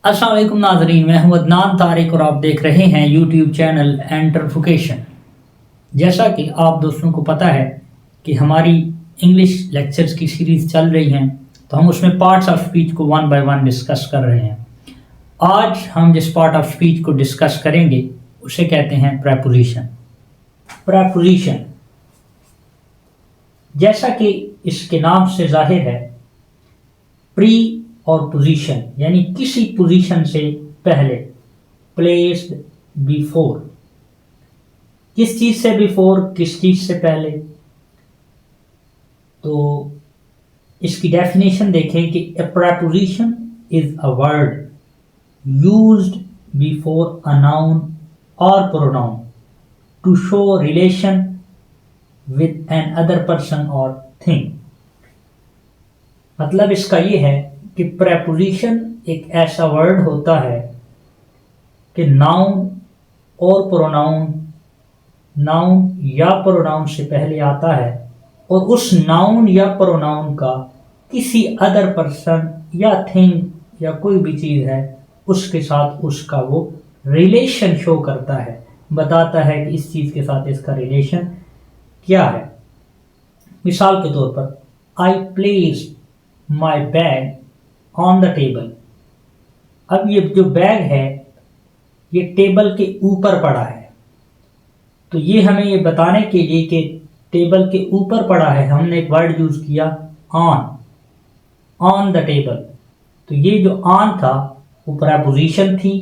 अस्सलाम वालेकुम नाजरीन, मैं हूं अदनान तारिक और आप देख रहे हैं यूट्यूब चैनल एंटरफिकेशन। जैसा कि आप दोस्तों को पता है कि हमारी इंग्लिश लेक्चर्स की सीरीज़ चल रही हैं, तो हम उसमें पार्ट्स ऑफ स्पीच को वन बाय वन डिस्कस कर रहे हैं। आज हम जिस पार्ट ऑफ स्पीच को डिस्कस करेंगे उसे कहते हैं प्रेपोजिशन। प्रेपोजिशन, जैसा कि इसके नाम से जाहिर है, प्री और पोजीशन यानी किसी पोजीशन से पहले, प्लेस्ड बिफोर, किस चीज से बिफोर, किस चीज से पहले। तो इसकी डेफिनेशन देखें कि a preposition is a word used before a noun or pronoun to show relation with another person or thing. मतलब इसका ये है कि प्रेपोजिशन एक ऐसा वर्ड होता है कि नाउन और प्रोनाउन, नाउन या प्रोनाउन से पहले आता है और उस नाउन या प्रोनाउन का किसी अदर पर्सन या थिंग या कोई भी चीज़ है उसके साथ उसका वो रिलेशन शो करता है, बताता है कि इस चीज़ के साथ इसका रिलेशन क्या है। मिसाल के तौर पर, I placed my bag on the table. अब ये जो बैग है ये टेबल के ऊपर पड़ा है, तो ये हमें ये बताने के लिए कि टेबल के ऊपर पड़ा है, हमने एक वर्ड यूज किया ऑन द टेबल। तो ये जो ऑन था वो प्रेपोजिशन थी,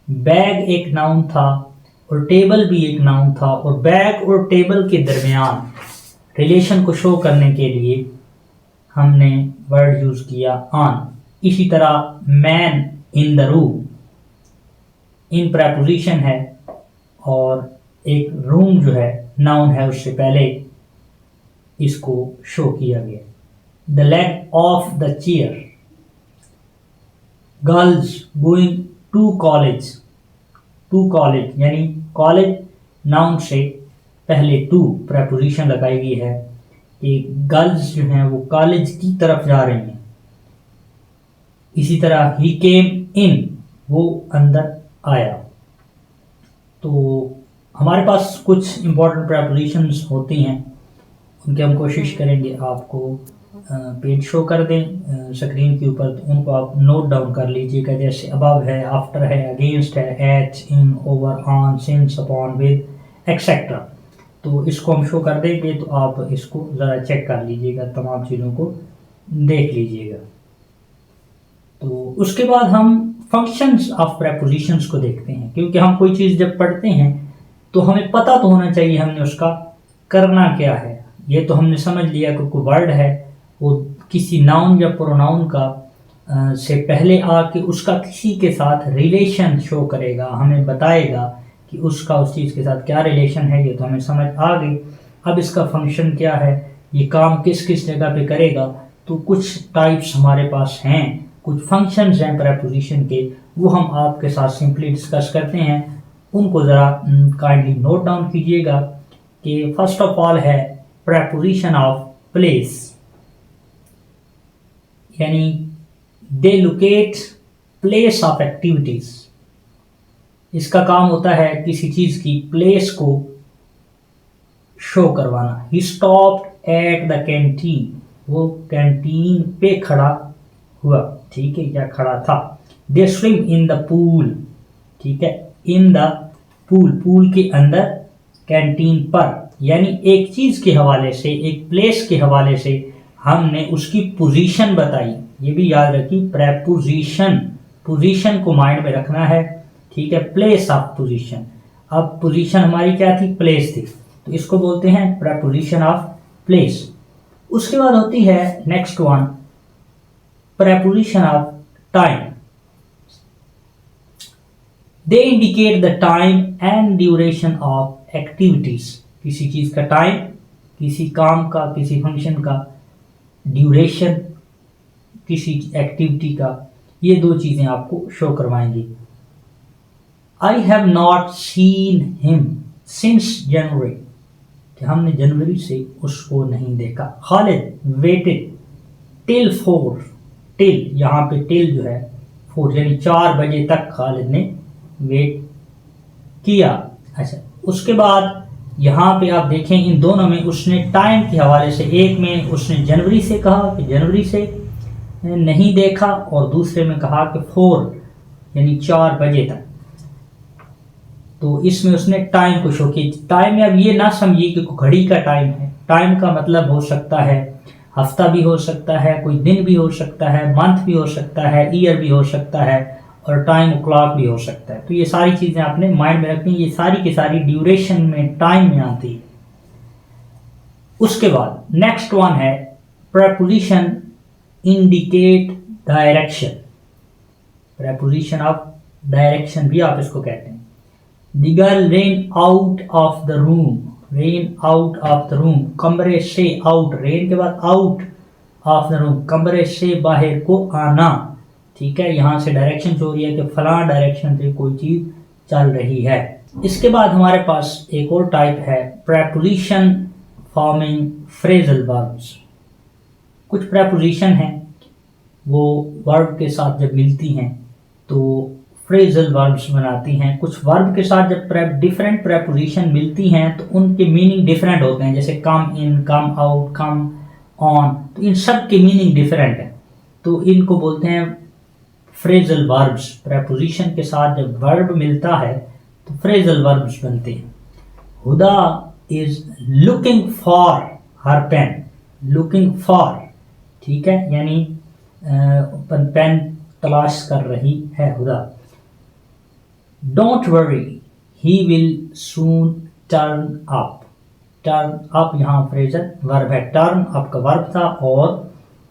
बैग एक नाउन था और टेबल भी एक नाउन था, और बैग और टेबल के दरमियान रिलेशन को शो करने के लिए हमने वर्ड यूज किया ऑन। इसी तरह man in the room, in preposition है और एक रूम जो है नाउन है, उससे पहले इसको शो किया गया। The leg of the chair, girls going to college, to college यानी कॉलेज नाउन से पहले टू प्रेपोजिशन लगाई गई है कि गर्ल्स जो हैं वो कॉलेज की तरफ जा रही हैं। इसी तरह ही केम इन, वो अंदर आया। तो हमारे पास कुछ इंपॉर्टेंट प्रेपोजिशंस होती हैं, उनकी हम कोशिश करेंगे आपको पेज शो कर दें स्क्रीन के ऊपर, तो उनको आप नोट डाउन कर लीजिएगा। जैसे अबव है, आफ्टर है, अगेंस्ट है, H, in, over, on, since, upon, with, etcetera. तो इसको हम शो कर देंगे, तो आप इसको ज़रा चेक कर लीजिएगा, तमाम चीज़ों को देख लीजिएगा। तो उसके बाद हम फंक्शंस ऑफ प्रेपोजिशंस को देखते हैं, क्योंकि हम कोई चीज़ जब पढ़ते हैं तो हमें पता तो होना चाहिए हमने उसका करना क्या है। ये तो हमने समझ लिया कि कोई वर्ड है वो किसी नाउन या प्रोनाउन का से पहले आके उसका किसी के साथ रिलेशन शो करेगा, हमें बताएगा कि उसका उस चीज़ के साथ क्या रिलेशन है, ये तो हमें समझ आ गई। अब इसका फंक्शन क्या है, ये काम किस किस जगह पे करेगा, तो कुछ टाइप्स हमारे पास हैं, कुछ फंक्शंस हैं प्रेपोजिशन के, वो हम आपके साथ सिंपली डिस्कस करते हैं। उनको ज़रा काइंडली नोट डाउन कीजिएगा कि फर्स्ट ऑफ ऑल है प्रेपोजिशन ऑफ प्लेस, यानी दे लोकेट प्लेस ऑफ एक्टिविटीज़। इसका काम होता है किसी चीज़ की प्लेस को शो करवाना। He stopped at the canteen, वो कैंटीन पे खड़ा हुआ, ठीक है, क्या खड़ा था। दे स्विम इन द पूल, ठीक है, इन द पूल, पूल के अंदर, कैंटीन पर, यानी एक चीज़ के हवाले से, एक प्लेस के हवाले से हमने उसकी पोजीशन बताई। ये भी याद रखिए, प्रेपोजिशन, पोजीशन को माइंड में रखना है, ठीक है। प्लेस ऑफ पोजीशन, अब पोजीशन हमारी क्या थी, प्लेस थी, तो इसको बोलते हैं प्रेपोजिशन ऑफ प्लेस। उसके बाद होती है next one preposition of time. They indicate the time and duration of activities, किसी चीज का टाइम, किसी काम का, किसी फंक्शन का, ड्यूरेशन किसी एक्टिविटी का, ये दो चीजें आपको शो करवाएंगी। I have not seen him since January, कि हमने जनवरी से उसको नहीं देखा। खालिद वेटेड टिल 4, टिल, यहाँ पे टिल जो है 4 यानी 4 बजे तक खालिद ने वेट किया। अच्छा, उसके बाद यहाँ पे आप देखें इन दोनों में उसने टाइम के हवाले से, एक में उसने जनवरी से कहा कि जनवरी से नहीं देखा, और दूसरे में कहा कि 4 यानी 4 बजे तक। तो इसमें उसने टाइम को शो किया। टाइम में अब ये ना समझिए कि घड़ी का टाइम है। टाइम का मतलब हो सकता है हफ्ता भी हो सकता है, कोई दिन भी हो सकता है, मंथ भी हो सकता है, ईयर भी हो सकता है, और टाइम क्लॉक भी हो सकता है। तो ये सारी चीज़ें आपने माइंड में रखनी, ये सारी की सारी ड्यूरेशन में, टाइम में आती है। उसके बाद नेक्स्ट वन है preposition indicate direction. Preposition of direction भी आप इसको कहते हैं। The girl rain out of the room, rain out of the room, कमरे से आउट, रेन के बाद आउट ऑफ द रूम, कमरे से बाहर को आना। ठीक है, यहाँ से डायरेक्शन हो रही है कि फलां डायरेक्शन से कोई चीज चल रही है। इसके बाद हमारे पास एक और टाइप है प्रेपोजिशन फॉर्मिंग फ्रेजल वर्ब्स। कुछ प्रेपोजिशन हैं वो वर्ब के साथ जब मिलती हैं तो फ्रेजल वर्ब्स बनाती हैं। कुछ वर्ब के साथ जब डिफरेंट प्रेपोजिशन मिलती हैं तो उनके मीनिंग डिफरेंट होते हैं, जैसे कम इन, कम आउट, कम ऑन, तो इन सब के मीनिंग डिफरेंट है। तो इनको बोलते हैं फ्रेजल वर्ब्स। प्रेपोजिशन के साथ जब वर्ब मिलता है तो फ्रेजल वर्ब्स बनते हैं। Huda is looking for her pen, looking for, ठीक है, यानी पेन तलाश कर रही है Huda. Don't worry he will soon turn up, turn up यहाँ फ्रेजल वर्ब है, टर्न आपका वर्ब था और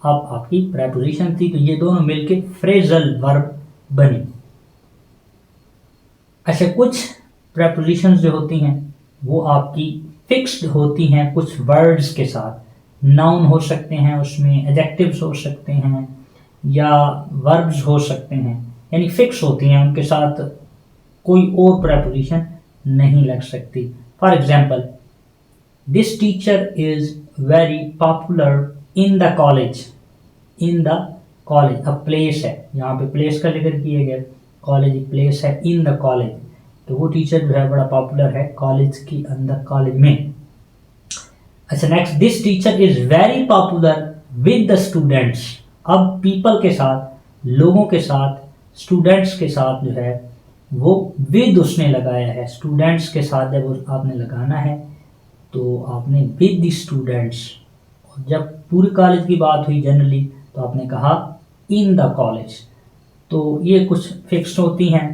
अब आपकी प्रेपोजिशन थी, तो ये दोनों मिलके फ्रेजल वर्ब बनी। अच्छा, कुछ प्रेपोजिशंस जो होती हैं वो आपकी फिक्स्ड होती हैं कुछ वर्ड्स के साथ। नाउन हो सकते हैं, उसमें एडजेक्टिव्स हो सकते हैं या वर्ब्स हो सकते हैं, यानी फिक्स होती हैं, उनके साथ कोई और प्रेपोजिशन नहीं लग सकती। For example, this teacher is very popular in the college, in the college, अब प्लेस है, यहाँ पे प्लेस का जिक्र किया गया, कॉलेज प्लेस है, इन द कॉलेज, तो वो टीचर जो है बड़ा पॉपुलर है कॉलेज के अंदर, कॉलेज में। अच्छा, next, this teacher is very popular with the students. अब पीपल के साथ, लोगों के साथ, स्टूडेंट्स के साथ जो है वो विद उसने लगाया है। स्टूडेंट्स के साथ जब आपने लगाना है तो आपने विद द स्टूडेंट्स, और जब पूरे कॉलेज की बात हुई जनरली तो आपने कहा इन द कॉलेज। तो ये कुछ फिक्स होती हैं।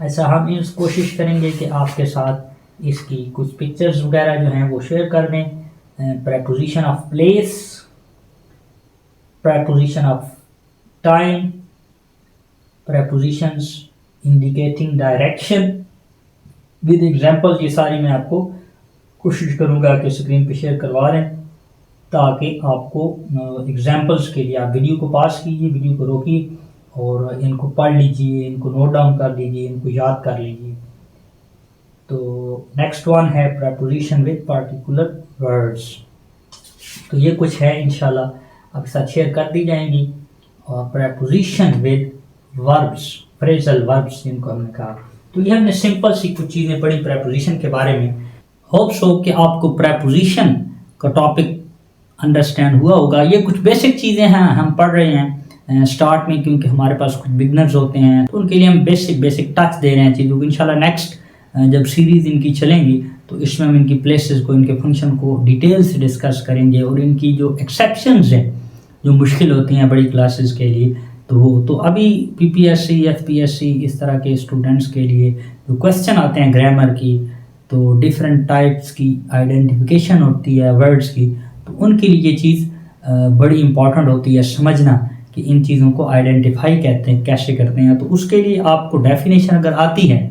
ऐसा हम इस कोशिश करेंगे कि आपके साथ इसकी कुछ पिक्चर्स वगैरह जो हैं वो शेयर कर दें। Preposition of place, preposition of time, prepositions indicating direction with examples, ये सारी मैं आपको कोशिश करूँगा कि स्क्रीन पे शेयर करवा दें ताकि आपको एग्जाम्पल्स के लिए आप वीडियो को पास कीजिए, वीडियो को रोकिए और इनको पढ़ लीजिए, इनको नोट डाउन कर लीजिए, इनको याद कर लीजिए। तो नेक्स्ट वन है प्रेपोजिशन विद पार्टिकुलर वर्ड्स। तो ये कुछ है, इंशाल्लाह आपके साथ शेयर कर दी जाएंगी। और preposition with verbs, phrasal verbs जिनको हमने कहा, तो ये हमने सिंपल सी कुछ चीज़ें पढ़ी प्रेपोजिशन के बारे में। होप सो कि आपको प्रेपोजिशन का टॉपिक अंडरस्टैंड हुआ होगा। ये कुछ बेसिक चीज़ें हैं हम पढ़ रहे हैं स्टार्ट में, क्योंकि हमारे पास कुछ बिगनर्स होते हैं तो उनके लिए हम बेसिक टच दे रहे हैं चीज़ों को। इंशाल्लाह नेक्स्ट जब सीरीज़ इनकी चलेंगी तो इसमें हम इनकी प्लेसेस को, इनके फंक्शन को डिटेल से डिस्कस करेंगे और इनकी जो एक्सेप्शंस हैं जो मुश्किल होती हैं बड़ी क्लासेस के लिए, तो वो तो अभी PPSC FPSC इस तरह के स्टूडेंट्स के लिए जो क्वेश्चन आते हैं ग्रामर की, तो डिफरेंट टाइप्स की आइडेंटिफिकेशन होती है वर्ड्स की, तो उनके लिए ये चीज़ बड़ी इंपॉर्टेंट होती है समझना कि इन चीज़ों को आइडेंटिफाई कहते हैं, कैसे करते हैं। तो उसके लिए आपको डेफिनेशन अगर आती है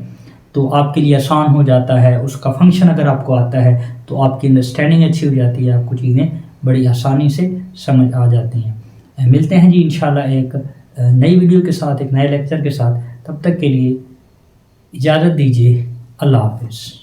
तो आपके लिए आसान हो जाता है, उसका फंक्शन अगर आपको आता है तो आपकी अंडरस्टैंडिंग अच्छी हो जाती है, आपको चीज़ें बड़ी आसानी से समझ आ जाती हैं। मिलते हैं जी इंशाल्लाह एक नई वीडियो के साथ, एक नए लेक्चर के साथ। तब तक के लिए इजाज़त दीजिए, अल्लाह हाफ़िज़।